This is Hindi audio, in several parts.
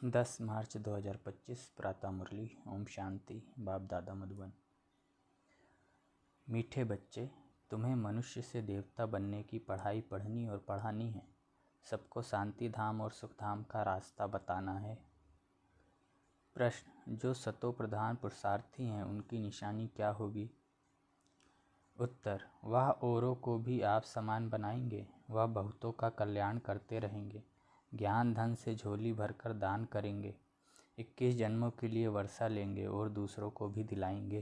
10 मार्च 2025 प्रातः मुरली। ओम शांति। बाप दादा मधुबन। मीठे बच्चे, तुम्हें मनुष्य से देवता बनने की पढ़ाई पढ़नी और पढ़ानी है। सबको शांति धाम और सुख धाम का रास्ता बताना है। प्रश्न, जो सतो प्रधान पुरुषार्थी हैं उनकी निशानी क्या होगी? उत्तर, वह औरों को भी आप समान बनाएंगे। वह बहुतों का कल्याण करते रहेंगे। ज्ञान धन से झोली भरकर दान करेंगे। 21 जन्मों के लिए वर्षा लेंगे और दूसरों को भी दिलाएंगे।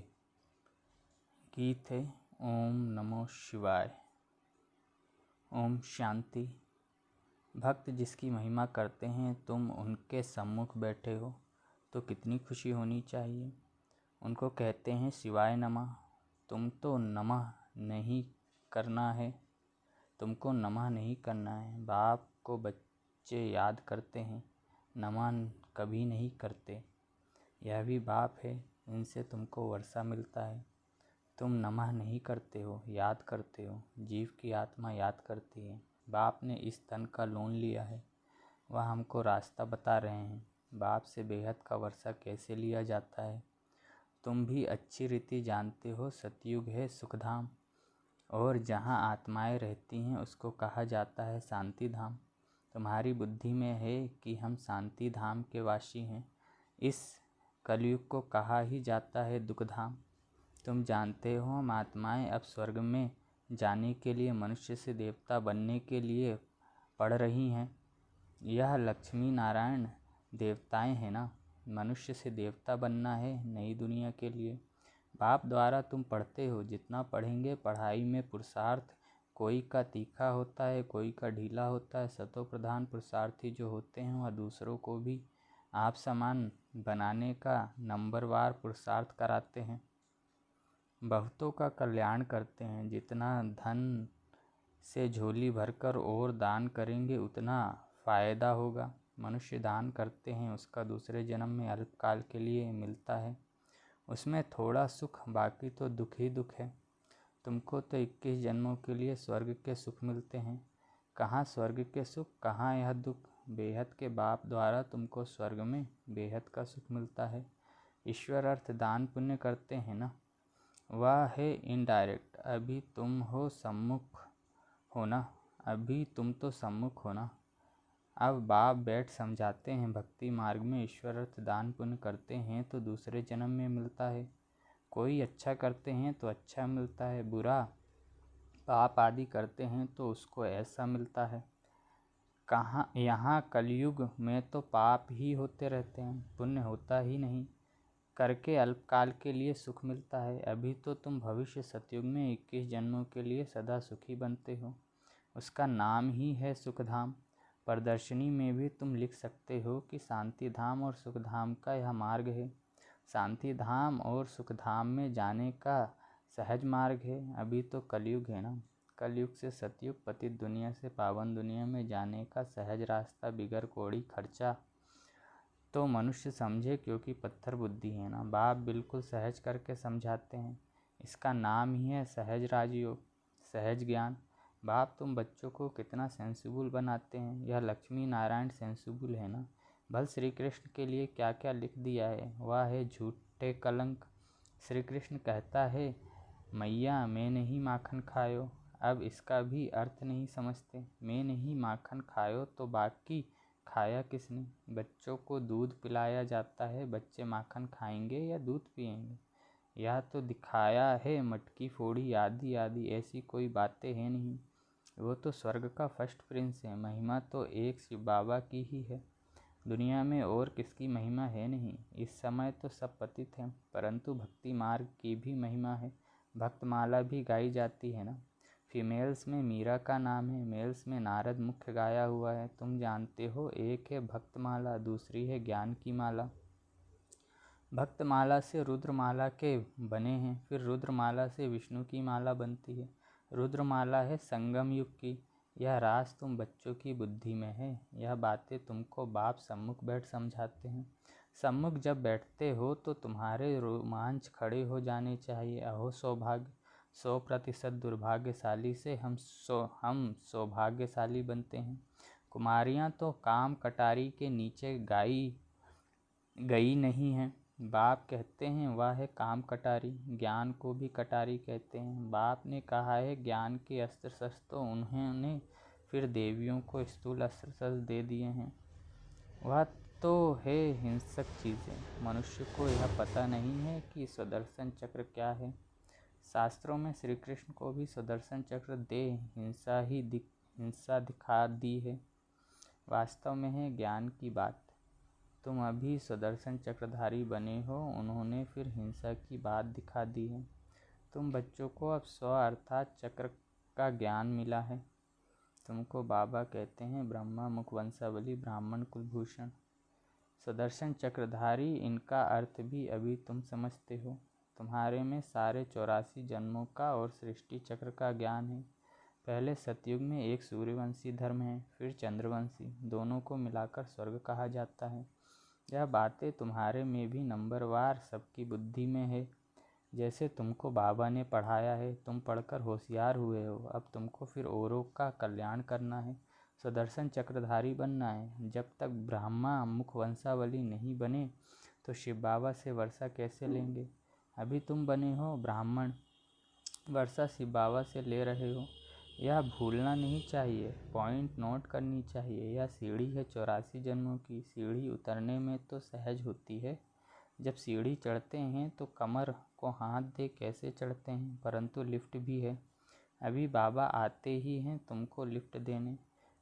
गीत है ओम नमो शिवाय। ओम शांति। भक्त जिसकी महिमा करते हैं, तुम उनके सम्मुख बैठे हो तो कितनी खुशी होनी चाहिए। उनको कहते हैं शिवाय नमः। तुम तो नमः नहीं करना है, तुमको नमः नहीं करना है। बाप को बच्चे याद करते हैं, नमः कभी नहीं करते। यह भी बाप है, इनसे तुमको वर्षा मिलता है। तुम नमः नहीं करते हो, याद करते हो। जीव की आत्मा याद करती है। बाप ने इस तन का लोन लिया है, वह हमको रास्ता बता रहे हैं। बाप से बेहद का वर्षा कैसे लिया जाता है तुम भी अच्छी रीति जानते हो। सतयुग है सुखधाम और जहाँ आत्माएं रहती हैं उसको कहा जाता है शांति धाम। तुम्हारी बुद्धि में है कि हम शांति धाम के वासी हैं। इस कलयुग को कहा ही जाता है दुख धाम। तुम जानते हो हम आत्माएं अब स्वर्ग में जाने के लिए मनुष्य से देवता बनने के लिए पढ़ रही हैं। यह लक्ष्मी नारायण देवताएं हैं ना। मनुष्य से देवता बनना है नई दुनिया के लिए। बाप द्वारा तुम पढ़ते हो। जितना पढ़ेंगे पढ़ाई में पुरुषार्थ कोई का तीखा होता है, कोई का ढीला होता है। सतो प्रधान पुरुषार्थी जो होते हैं वह दूसरों को भी आप समान बनाने का नंबरवार पुरुषार्थ कराते हैं। बहुतों का कल्याण करते हैं। जितना धन से झोली भरकर और दान करेंगे उतना फ़ायदा होगा। मनुष्य दान करते हैं, उसका दूसरे जन्म में अल्पकाल के लिए मिलता है। उसमें थोड़ा सुख, बाकी तो दुख ही दुख है। तुमको तो 21 जन्मों के लिए स्वर्ग के सुख मिलते हैं। कहाँ स्वर्ग के सुख, कहाँ यह दुख। बेहद के बाप द्वारा तुमको स्वर्ग में बेहद का सुख मिलता है। ईश्वर अर्थ दान पुण्य करते हैं ना, वह है इनडायरेक्ट। अभी तुम हो सम्मुख होना, अभी तुम तो सम्मुख होना। अब बाप बैठ समझाते हैं भक्ति मार्ग में ईश्वर अर्थ दान पुण्य करते हैं तो दूसरे जन्म में मिलता है। कोई अच्छा करते हैं तो अच्छा मिलता है, बुरा पाप आदि करते हैं तो उसको ऐसा मिलता है। कहाँ यहाँ कलयुग में तो पाप ही होते रहते हैं, पुण्य होता ही नहीं। करके अल्पकाल के लिए सुख मिलता है। अभी तो तुम भविष्य सतयुग में 21 जन्मों के लिए सदा सुखी बनते हो। उसका नाम ही है सुखधाम। प्रदर्शनी में भी तुम लिख सकते हो कि शांति धाम और सुख धाम का यह मार्ग है। शांति धाम और सुख धाम में जाने का सहज मार्ग है। अभी तो कलयुग है ना, कलयुग से सतयुग पतित दुनिया से पावन दुनिया में जाने का सहज रास्ता बिगर कौड़ी खर्चा तो मनुष्य समझे, क्योंकि पत्थर बुद्धि है ना। बाप बिल्कुल सहज करके समझाते हैं। इसका नाम ही है सहज राजयोग, सहज ज्ञान। बाप तुम बच्चों को कितना सेंसिबल बनाते हैं। यह लक्ष्मी नारायण सेंसिबल है ना। भल श्री कृष्ण के लिए क्या क्या लिख दिया है, वह है झूठे कलंक। श्री कृष्ण कहता है मैया मैं नहीं माखन खायो। अब इसका भी अर्थ नहीं समझते। मैं नहीं माखन खायो तो बाकी खाया किसने। बच्चों को दूध पिलाया जाता है, बच्चे माखन खाएंगे या दूध पिएंगे। यह तो दिखाया है मटकी फोड़ी आदि आदि, ऐसी कोई बातें हैं नहीं। वो तो स्वर्ग का फर्स्ट प्रिंस है। महिमा तो एक शिव बाबा की ही है, दुनिया में और किसकी महिमा है नहीं। इस समय तो सब पतित हैं, परंतु भक्ति मार्ग की भी महिमा है। भक्तमाला भी गाई जाती है ना। फीमेल्स में मीरा का नाम है, मेल्स में नारद मुख्य गाया हुआ है। तुम जानते हो, एक है भक्तमाला, दूसरी है ज्ञान की माला। भक्तमाला से रुद्रमाला के बने हैं, फिर रुद्रमाला से विष्णु की माला बनती है। रुद्रमाला है संगम युग की। यह राज तुम बच्चों की बुद्धि में है। यह बातें तुमको बाप सम्मुख बैठ समझाते हैं। सम्मुख जब बैठते हो तो तुम्हारे रोमांच खड़े हो जाने चाहिए। अहो सौभाग्य, 100% दुर्भाग्यशाली से हम सौभाग्यशाली बनते हैं। कुमारियाँ तो काम कटारी के नीचे गाई गई नहीं है। बाप कहते हैं वह है काम कटारी, ज्ञान को भी कटारी कहते हैं। बाप ने कहा है ज्ञान के अस्त्र शस्त्र, तो उन्होंने फिर देवियों को स्थूल अस्त्र शस्त्र दे दिए हैं। वह तो है हिंसक चीज़ें। मनुष्य को यह पता नहीं है कि सुदर्शन चक्र क्या है। शास्त्रों में श्री कृष्ण को भी सुदर्शन चक्र दे हिंसा दिखा दी है। वास्तव में है ज्ञान की बात। तुम अभी सुदर्शन चक्रधारी बने हो, उन्होंने फिर हिंसा की बात दिखा दी है। तुम बच्चों को अब स्व अर्थात चक्र का ज्ञान मिला है। तुमको बाबा कहते हैं ब्रह्मा मुख वंशावली ब्राह्मण कुलभूषण। सुदर्शन चक्रधारी, इनका अर्थ भी अभी तुम समझते हो। तुम्हारे में सारे 84 जन्मों का और सृष्टि चक्र का ज्ञान है। पहले सतयुग में एक सूर्यवंशी धर्म है, फिर चंद्रवंशी, दोनों को मिलाकर स्वर्ग कहा जाता है। यह बातें तुम्हारे में भी नंबरवार सबकी बुद्धि में है। जैसे तुमको बाबा ने पढ़ाया है, तुम पढ़कर होशियार हुए हो, अब तुमको फिर औरों का कल्याण करना है, सुदर्शन चक्रधारी बनना है। जब तक ब्रह्मा मुख वंशावली नहीं बने तो शिव बाबा से वर्षा कैसे लेंगे। अभी तुम बने हो ब्राह्मण, वर्षा शिव बाबा से ले रहे हो। यह भूलना नहीं चाहिए, पॉइंट नोट करनी चाहिए। यह सीढ़ी है 84 जन्मों की। सीढ़ी उतरने में तो सहज होती है, जब सीढ़ी चढ़ते हैं तो कमर को हाथ दे कैसे चढ़ते हैं, परंतु लिफ्ट भी है। अभी बाबा आते ही हैं तुमको लिफ्ट देने।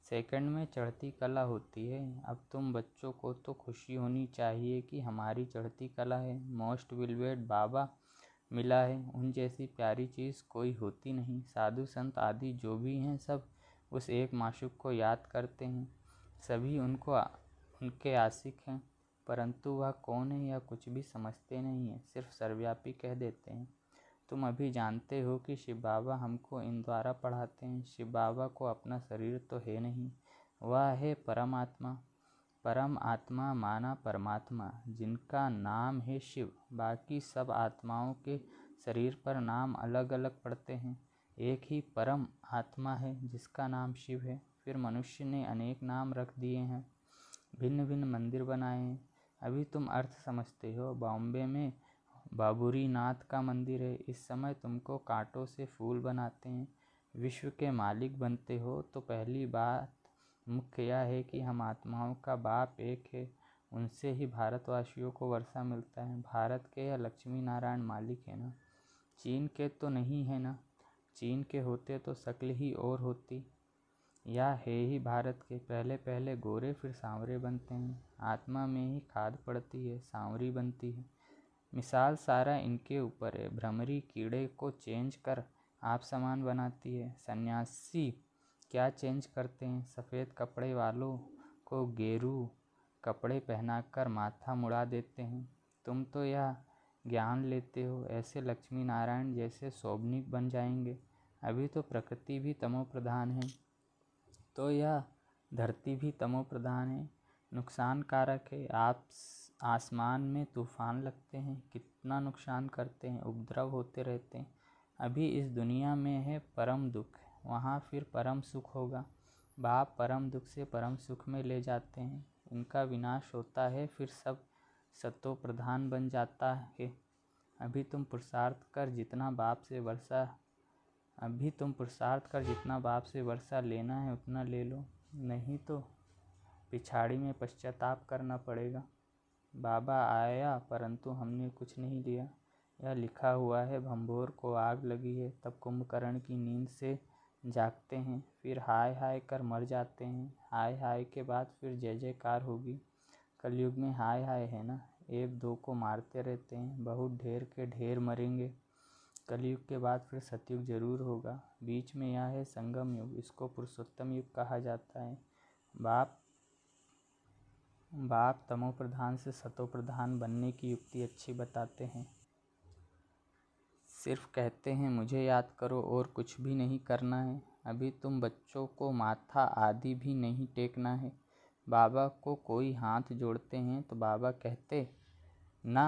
सेकंड में चढ़ती कला होती है। अब तुम बच्चों को तो खुशी होनी चाहिए कि हमारी चढ़ती कला है, मोस्ट वेलवेट बाबा मिला है। उन जैसी प्यारी चीज़ कोई होती नहीं। साधु संत आदि जो भी हैं सब उस एक माशूक को याद करते हैं, सभी उनके आशिक हैं, परंतु वह कौन है यह कुछ भी समझते नहीं है, सिर्फ सर्वव्यापी कह देते हैं। तुम अभी जानते हो कि शिव बाबा हमको इन द्वारा पढ़ाते हैं। शिव बाबा को अपना शरीर तो है नहीं, वह है परमात्मा। परम आत्मा माना परमात्मा, जिनका नाम है शिव। बाकी सब आत्माओं के शरीर पर नाम अलग अलग पड़ते हैं, एक ही परम आत्मा है जिसका नाम शिव है। फिर मनुष्य ने अनेक नाम रख दिए हैं, भिन्न भिन्न मंदिर बनाए हैं। अभी तुम अर्थ समझते हो। बॉम्बे में बाबूरी नाथ का मंदिर है। इस समय तुमको कांटों से फूल बनाते हैं। विश्व के मालिक बनते हो तो पहली बात मुख्य यह है कि हम आत्माओं का बाप एक है, उनसे ही भारतवासियों को वर्षा मिलता है। भारत के यह लक्ष्मी नारायण मालिक है ना, चीन के तो नहीं है ना। चीन के होते तो शक्ल ही और होती। या है ही भारत के, पहले पहले गोरे फिर सांवरे बनते हैं। आत्मा में ही खाद पड़ती है, सांवरी बनती है। मिसाल सारा इनके ऊपर है। भ्रमरी कीड़े को चेंज कर आप समान बनाती है। सन्यासी क्या चेंज करते हैं, सफ़ेद कपड़े वालों को गेरू कपड़े पहनाकर माथा मुड़ा देते हैं। तुम तो यह ज्ञान लेते हो, ऐसे लक्ष्मी नारायण जैसे शोभनिक बन जाएंगे। अभी तो प्रकृति भी तमो प्रधान है, तो यह धरती भी तमो प्रधान है, नुकसान कारक है। आप आसमान में तूफान लगते हैं, कितना नुकसान करते हैं, उपद्रव होते रहते हैं। अभी इस दुनिया में है परम दुख, वहाँ फिर परम सुख होगा। बाप परम दुख से परम सुख में ले जाते हैं। इनका विनाश होता है, फिर सब सतो प्रधान बन जाता है। अभी तुम पुरुषार्थ कर जितना बाप से वर्षा लेना है उतना ले लो, नहीं तो पिछाड़ी में पश्चाताप करना पड़ेगा। बाबा आया परंतु हमने कुछ नहीं लिया। यह लिखा हुआ है, भंभोर को आग लगी है, तब कुंभकर्ण की नींद से जागते हैं, फिर हाय हाय कर मर जाते हैं। हाय हाय के बाद फिर जय जयकार होगी। कलयुग में हाय हाय है ना, एक दो को मारते रहते हैं, बहुत ढेर के ढेर मरेंगे। कलयुग के बाद फिर सतयुग जरूर होगा। बीच में यह है संगम युग, इसको पुरुषोत्तम युग कहा जाता है। बाप तमो प्रधान से सतो प्रधान बनने की युक्ति अच्छी बताते हैं। सिर्फ कहते हैं मुझे याद करो और कुछ भी नहीं करना है। अभी तुम बच्चों को माथा आदि भी नहीं टेकना है। बाबा को कोई हाथ जोड़ते हैं तो बाबा कहते ना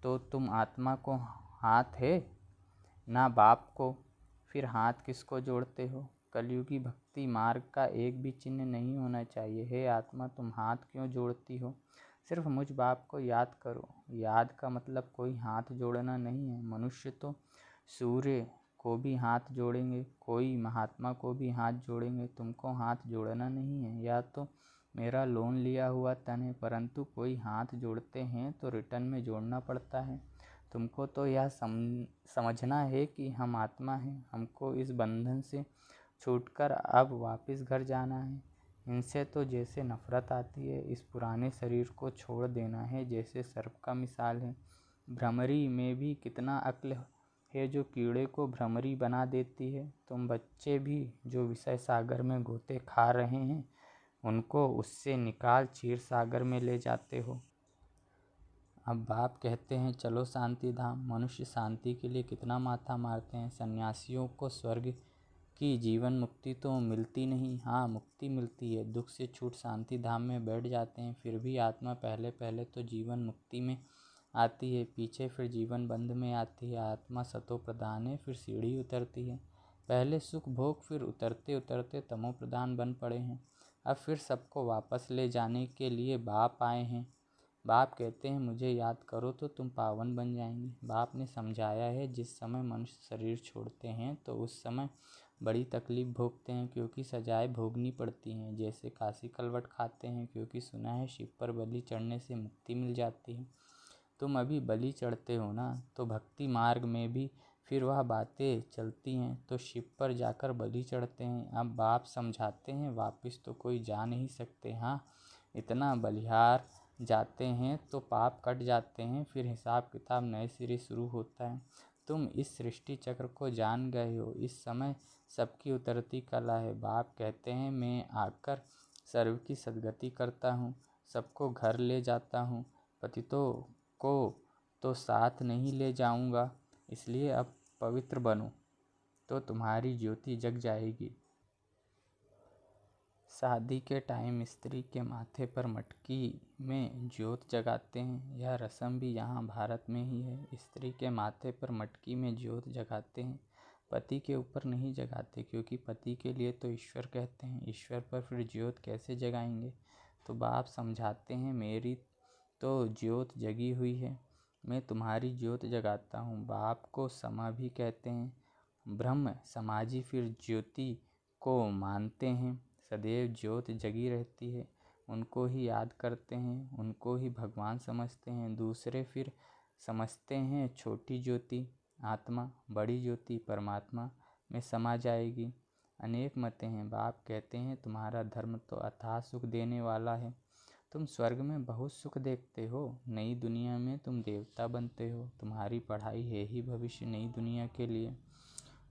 तो तुम आत्मा को हाथ है ना बाप को, फिर हाथ किसको जोड़ते हो। कलयुगी भक्ति मार्ग का एक भी चिन्ह नहीं होना चाहिए। हे आत्मा, तुम हाथ क्यों जोड़ती हो। सिर्फ मुझ बाप को याद करो। याद का मतलब कोई हाथ जोड़ना नहीं है। मनुष्य तो सूर्य को भी हाथ जोड़ेंगे, कोई महात्मा को भी हाथ जोड़ेंगे, तुमको हाथ जोड़ना नहीं है। या तो मेरा लोन लिया हुआ तन है, परंतु कोई हाथ जोड़ते हैं तो रिटर्न में जोड़ना पड़ता है। तुमको तो यह समझना है कि हम आत्मा हैं, हमको इस बंधन से छूटकर अब वापस घर जाना है। इनसे तो जैसे नफरत आती है, इस पुराने शरीर को छोड़ देना है जैसे सर्प का मिसाल है। भ्रमरी में भी कितना अक्ल है जो कीड़े को भ्रमरी बना देती है। तुम बच्चे भी जो विषय सागर में गोते खा रहे हैं, उनको उससे निकाल क्षीर सागर में ले जाते हो। अब बाप कहते हैं चलो शांति धाम। मनुष्य शांति के लिए कितना माथा मारते हैं। सन्यासियों को स्वर्ग की जीवन मुक्ति तो मिलती नहीं। हाँ, मुक्ति मिलती है, दुख से छूट शांति धाम में बैठ जाते हैं। फिर भी आत्मा पहले पहले तो जीवन मुक्ति में आती है, पीछे फिर जीवन बंध में आती है। आत्मा सतो प्रधान है, फिर सीढ़ी उतरती है। पहले सुख भोग, फिर उतरते उतरते तमो प्रधान बन पड़े हैं। अब फिर सबको वापस ले जाने के लिए बाप आए हैं। बाप कहते हैं मुझे याद करो तो तुम पावन बन जाएंगे। बाप ने समझाया है जिस समय मनुष्य शरीर छोड़ते हैं तो उस समय बड़ी तकलीफ भोगते हैं, क्योंकि सजाएं भोगनी पड़ती हैं। जैसे काशी कलवट खाते हैं, क्योंकि सुना है शिव पर बलि चढ़ने से मुक्ति मिल जाती है। तुम अभी बलि चढ़ते हो ना, तो भक्ति मार्ग में भी फिर वह बातें चलती हैं, तो शिव पर जाकर बलि चढ़ते हैं। अब बाप समझाते हैं वापस तो कोई जा नहीं सकते। हाँ, इतना बलिहार जाते हैं तो पाप कट जाते हैं, फिर हिसाब किताब नए सिरे शुरू होता है। तुम इस सृष्टि चक्र को जान गए हो, इस समय सबकी उतरती कला है। बाप कहते हैं मैं आकर सर्व की सद्गति करता हूँ, सबको घर ले जाता हूँ, पतितों को तो साथ नहीं ले जाऊँगा। इसलिए अब पवित्र बनो तो तुम्हारी ज्योति जग जाएगी। शादी के टाइम स्त्री के माथे पर मटकी में ज्योत जगाते हैं। यह रस्म भी यहाँ भारत में ही है। स्त्री के माथे पर मटकी में ज्योत जगाते हैं, पति के ऊपर नहीं जगाते, क्योंकि पति के लिए तो ईश्वर कहते हैं। ईश्वर पर फिर ज्योत कैसे जगाएंगे। तो बाप समझाते हैं मेरी तो ज्योत जगी हुई है, मैं तुम्हारी ज्योत जगाता हूँ। बाप को समा भी कहते हैं। ब्रह्म समाजी फिर ज्योति को मानते हैं। सदैव ज्योत जगी रहती है, उनको ही याद करते हैं, उनको ही भगवान समझते हैं। दूसरे फिर समझते हैं छोटी ज्योति आत्मा, बड़ी ज्योति परमात्मा में समा जाएगी। अनेक मतें हैं। बाप कहते हैं तुम्हारा धर्म तो अथाह सुख देने वाला है। तुम स्वर्ग में बहुत सुख देखते हो, नई दुनिया में तुम देवता बनते हो। तुम्हारी पढ़ाई है ही भविष्य नई दुनिया के लिए,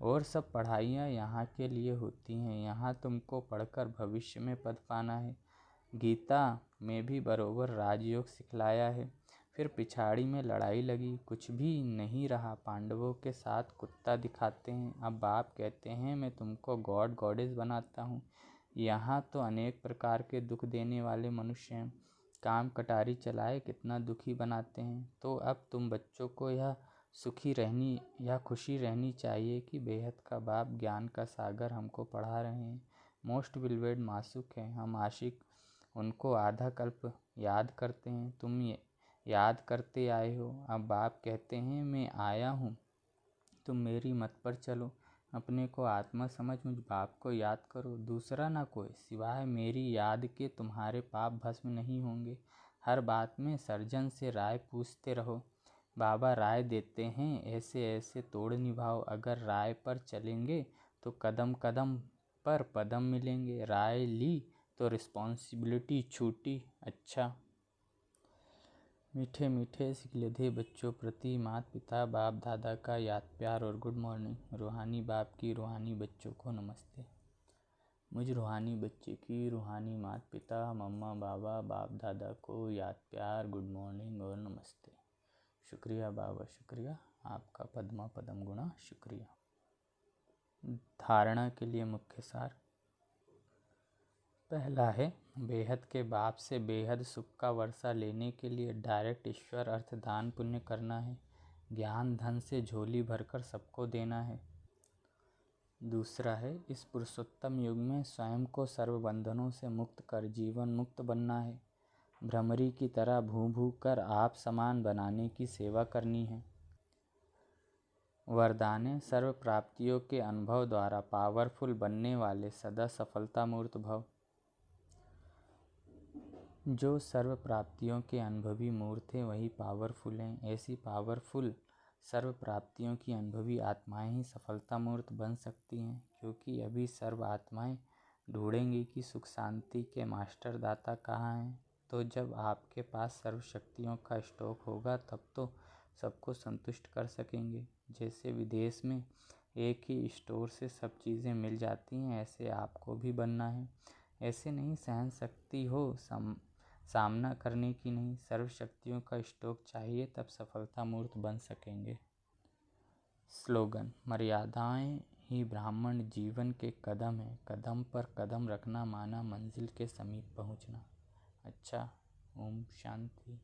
और सब पढ़ाइयाँ यहाँ के लिए होती हैं। यहाँ तुमको पढ़कर भविष्य में पद पाना है। गीता में भी बरोबर राजयोग सिखलाया है। फिर पिछाड़ी में लड़ाई लगी, कुछ भी नहीं रहा, पांडवों के साथ कुत्ता दिखाते हैं। अब बाप कहते हैं मैं तुमको गॉड गॉडेस बनाता हूँ। यहाँ तो अनेक प्रकार के दुख देने वाले मनुष्य हैं, काम कटारी चलाए कितना दुखी बनाते हैं। तो अब तुम बच्चों को यह सुखी रहनी या खुशी रहनी चाहिए कि बेहद का बाप ज्ञान का सागर हमको पढ़ा रहे हैं। मोस्ट बिलवेड मासूक हैं, हम आशिक उनको आधा कल्प याद करते हैं। तुम याद करते आए हो। अब बाप कहते हैं मैं आया हूँ, तुम मेरी मत पर चलो। अपने को आत्मा समझ मुझ बाप को याद करो। दूसरा ना कोई, सिवाय मेरी याद के तुम्हारे पाप भस्म नहीं होंगे। हर बात में सर्जन से राय पूछते रहो। बाबा राय देते हैं ऐसे ऐसे तोड़ निभाओ। अगर राय पर चलेंगे तो कदम कदम पर पदम मिलेंगे। राय ली तो रिस्पॉन्सिबिलिटी छूटी। अच्छा, मीठे मीठे सिकलधे बच्चों प्रति माता पिता बाप दादा का याद प्यार और गुड मॉर्निंग। रूहानी बाप की रूहानी बच्चों को नमस्ते। मुझ रूहानी बच्चे की रूहानी माता पिता मम्मा बाबा बाप दादा को याद प्यार गुड मॉर्निंग और नमस्ते। शुक्रिया बाबा, शुक्रिया आपका पद्मा पदम गुणा, शुक्रिया। धारणा के लिए मुख्य सार। पहला है बेहद के बाप से बेहद सुख का वर्षा लेने के लिए डायरेक्ट ईश्वर अर्थ दान पुण्य करना है। ज्ञान धन से झोली भरकर सबको देना है। दूसरा है इस पुरुषोत्तम युग में स्वयं को सर्व बंधनों से मुक्त कर जीवन मुक्त बनना है। भ्रमरी की तरह भूं भूं कर आप समान बनाने की सेवा करनी है। वरदानें सर्व प्राप्तियों के अनुभव द्वारा पावरफुल बनने वाले सदा सफलता मूर्त भव। जो सर्व प्राप्तियों के अनुभवी मूर्त हैं वही पावरफुल हैं। ऐसी पावरफुल सर्व प्राप्तियों की अनुभवी आत्माएं ही सफलता मूर्त बन सकती हैं, क्योंकि अभी सर्व आत्माएं ढूंढेंगी कि सुख शांति के मास्टर दाता कहाँ हैं। तो जब आपके पास सर्व शक्तियों का स्टॉक होगा तब तो सबको संतुष्ट कर सकेंगे। जैसे विदेश में एक ही स्टोर से सब चीज़ें मिल जाती हैं, ऐसे आपको भी बनना है। ऐसे नहीं सहन शक्ति हो सामना करने की नहीं, सर्व शक्तियों का स्टॉक चाहिए, तब सफलता मूर्त बन सकेंगे। स्लोगन: मर्यादाएं ही ब्राह्मण जीवन के कदम है, कदम पर कदम रखना माना मंजिल के समीप पहुंचना। अच्छा, ओम शांति।